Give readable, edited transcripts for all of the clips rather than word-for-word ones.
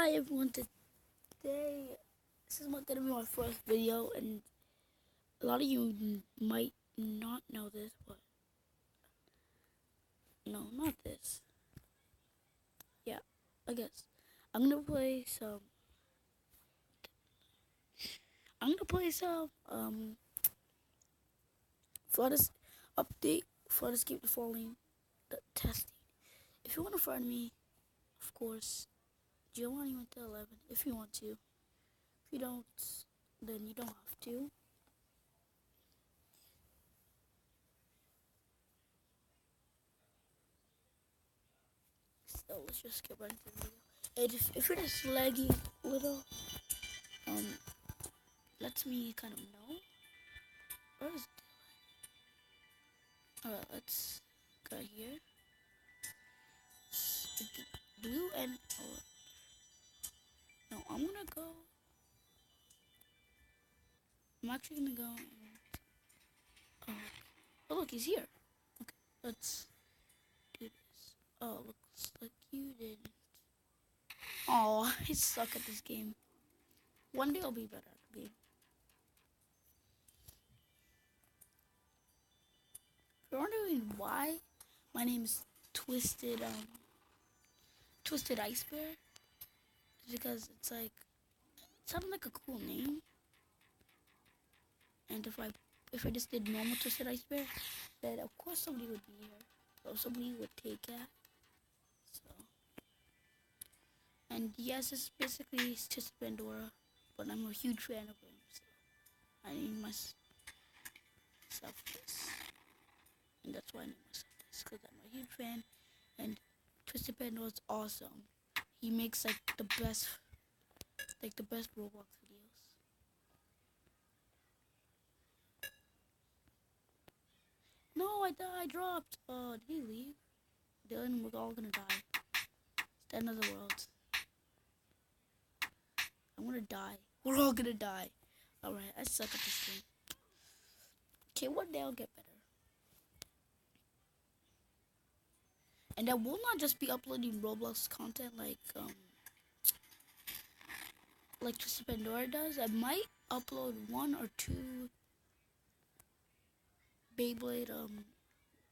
Hi everyone, today this is gonna be my first video, and a lot of you might not know this, but no, not this. Yeah, I guess I'm gonna play some. I'm gonna play some for this update for this keep the falling the testing. If you want to friend me, of course, Giovanni went to 11. If you want to, if you don't, then you don't have to. So let's just get right into the video. And if it is laggy a little, um, lets me kind of know. Where is it? Alright, let's go here. Blue and no, I'm gonna go. I'm actually gonna go. Oh, look, he's here. Okay, let's do this. Oh, looks like you didn't. Oh, I suck at this game. One day I'll be better at the game. If you're wondering why my name is Twisted Ice Bear, it's because it sounded like a cool name. And if I just did normal Twisted Ice Bear, then of course somebody would be here. Or somebody would take it. So, and yes, it's basically just Pandora, but I'm a huge fan of him, so I named myself this. And that's why I named myself this, because I'm a huge fan, and Twisted Pandora is awesome. He makes the best Roblox videos. No, I dropped. Oh, did he leave? Dylan, we're all gonna die. It's the end of the world. I'm gonna die. We're all gonna die. Alright, I suck at this game. Okay, one day I'll get better. And I will not just be uploading Roblox content like Twisted Pandora does. I might upload one or two Beyblade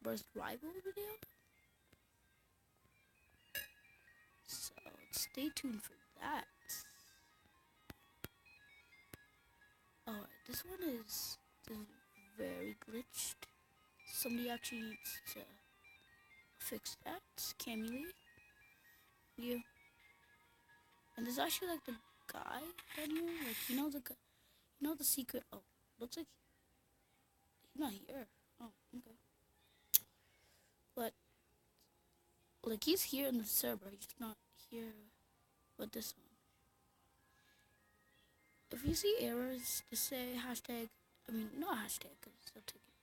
burst rival video. So stay tuned for that. Alright, this one is very glitched. Somebody actually needs to fix that. Camille. You. And there's actually the guy down here. The secret. Oh, looks like he's not here. Oh, okay. But he's here in the server. He's not here with this one. If you see errors, just say hashtag. I mean, not hashtag, because they'll take it.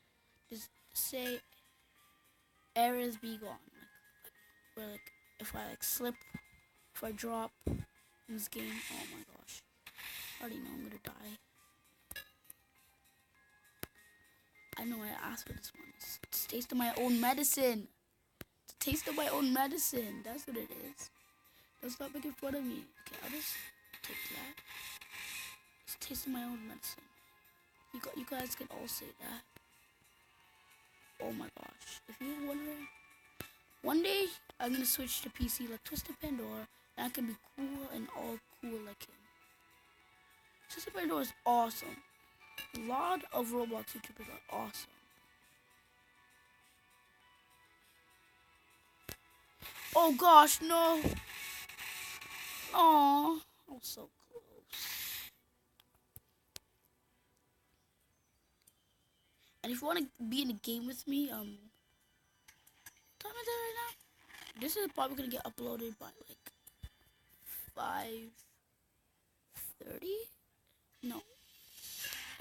Just say errors be gone. Where if I slip, if I drop in this game, oh my gosh, I already know I'm gonna die. I know I asked for this one. It's taste of my own medicine. It's a taste of my own medicine. That's what it is. Don't stop making fun of me. Okay, I'll just take that. It's a taste of my own medicine. You guys can all say that. Oh my gosh. If you're wondering, one day I'm gonna switch to PC like Twisted Pandora, and I can be cool and all cool like him. Twisted Pandora is awesome. A lot of Roblox YouTubers are awesome. Oh gosh, no. Aww, I was so close. And if you want to be in a game with me, what time is it right now? This is probably gonna get uploaded by 5:30. No.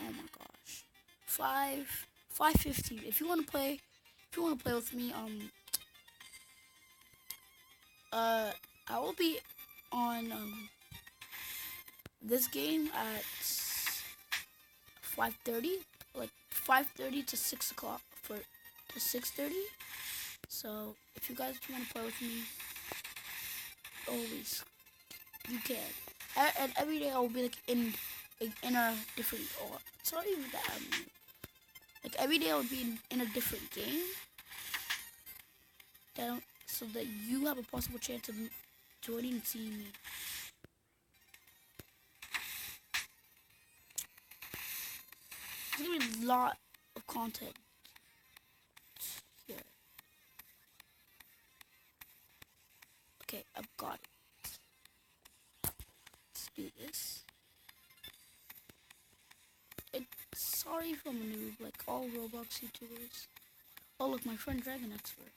Oh my gosh. 5:15. If you want to play with me, I will be on this game at 5:30, 5:30 to 6 o'clock to 6:30. So if you guys want to play with me, always you can. And every day I'll be like in a different or sorry that like every day I'll be in a different game. So that you have a possible chance of joining and seeing me. There's gonna be a lot of content here. Okay, I've got it. Let's do this. Sorry if I'm a noob, like all Roblox YouTubers. Oh look, my friend Dragon Expert.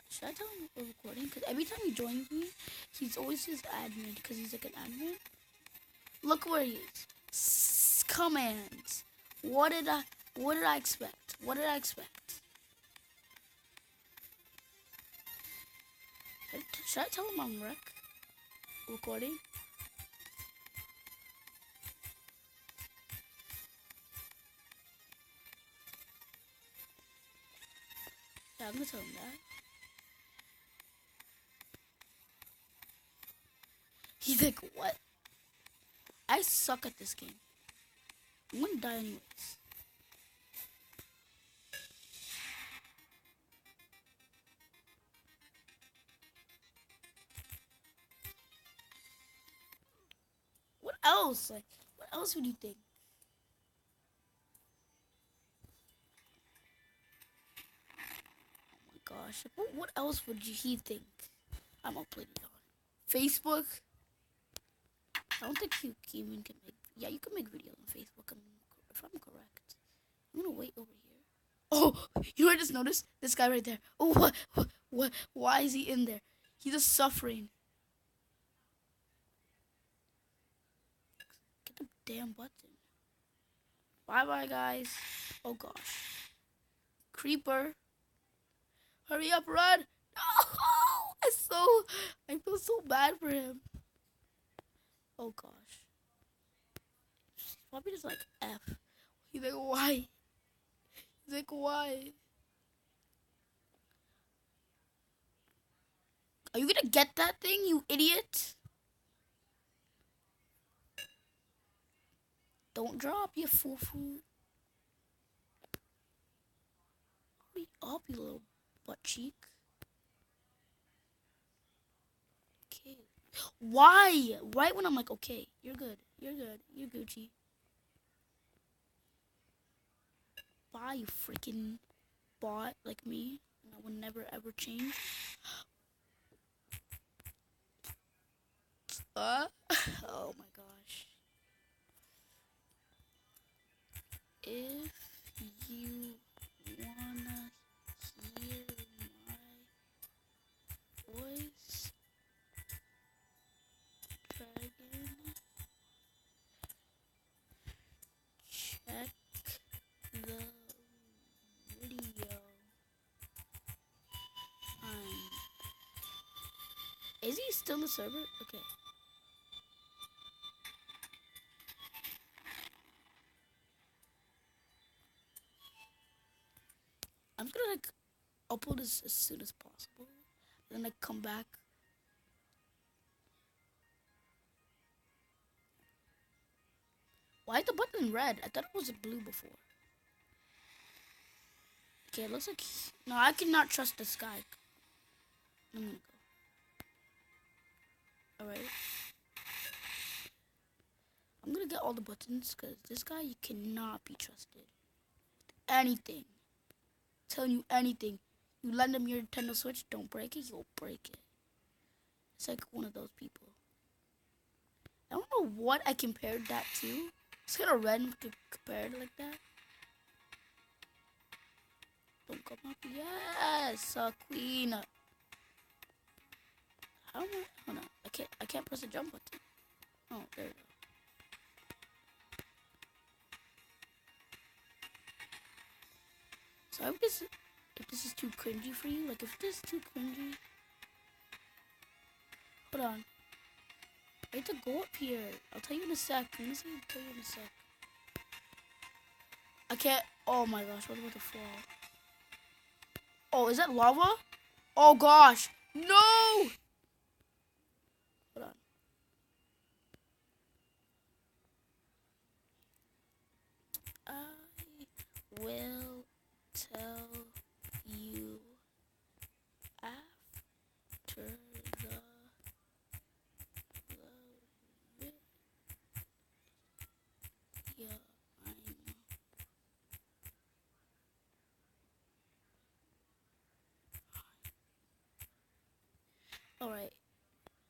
Should I tell him we're recording? Because every time he joins me, he's always his admin because he's like an admin. Look where he is. Commands. What did I expect? What did I expect? Should I tell him I'm recording? Yeah, I'm gonna tell him that. He's like, what? I suck at this game. I'm gonna die anyways. What else? Like, what else would you think? Oh my gosh. What else would he think I'm uploading on? Facebook? I don't think you even can make... Yeah, you can make videos on Facebook, if I'm correct. I'm gonna wait over here. Oh, you know what I just noticed? This guy right there. Oh, what? Why is he in there? He's just suffering. Get the damn button. Bye-bye, guys. Oh, gosh. Creeper. Hurry up, run. No! I feel so bad for him. Oh, gosh. He's probably just like, F. He's like, why? He's like, why? Are you gonna get that thing, you idiot? Don't drop, you foo-foo. Hurry up, you little butt cheek. Okay. Why? Right when I'm like, okay, you're good. You're good. You're Gucci. Bye, you freaking bot like me. And I will never ever change. Oh my gosh. If you wanna hear my voice, Dragon, check the video. Is he still in the server? Okay. I'm just gonna like upload this as soon as possible. And then like come back. Why is the button red? I thought it was blue before. Okay, it looks like... No, I cannot trust this guy. I'm gonna go. Alright. I'm gonna get all the buttons because this guy, you cannot be trusted. Anything. I'm telling you anything. You lend him your Nintendo Switch, don't break it, he'll break it. It's like one of those people. I don't know what I compared that to. It's kind of red compared like that. Don't come up. Yes, queen. How am I? Hold on. I can't press the jump button. Oh, there we go. So if this is too cringy for you, like if this is too cringy, hold on. I have to go up here. I'll tell you in a sec. Let me see. I'll tell you in a sec. I can't. Oh my gosh, what about the fall? Oh, is that lava? Oh gosh, no! will tell you after the video. Alright.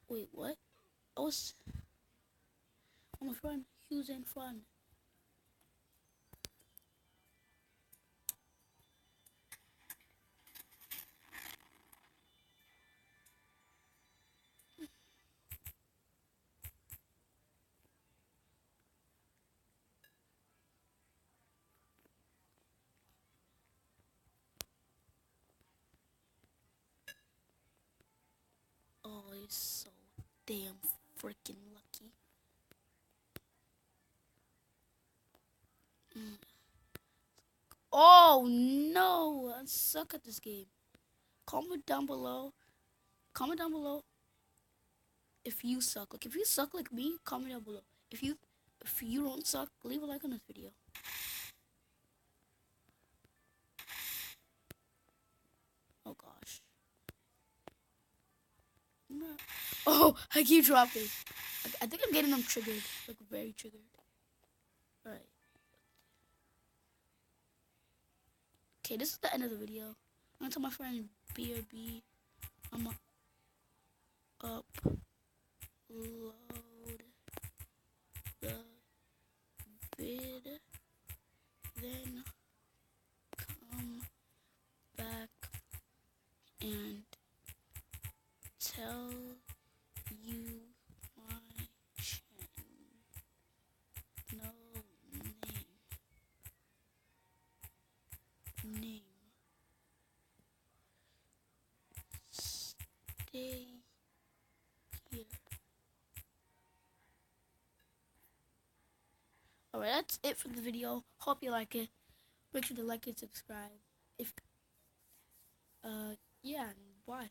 Wait, what? I was on my friend. He was in fun. Oh, he's so damn freaking lucky. Oh no, I suck at this game. Comment down below. Comment down below if you suck. Like if you suck like me, comment down below. If you don't suck, leave a like on this video. Oh gosh. No. Oh, I keep dropping. I think I'm getting them triggered. Like very triggered. Alright. Okay, this is the end of the video. I'm gonna tell my friend BRB I'm gonna upload the vid, then come back and tell you my channel name. Stay here. Alright, that's it for the video. Hope you like it. Make sure to like and subscribe. If yeah, and bye.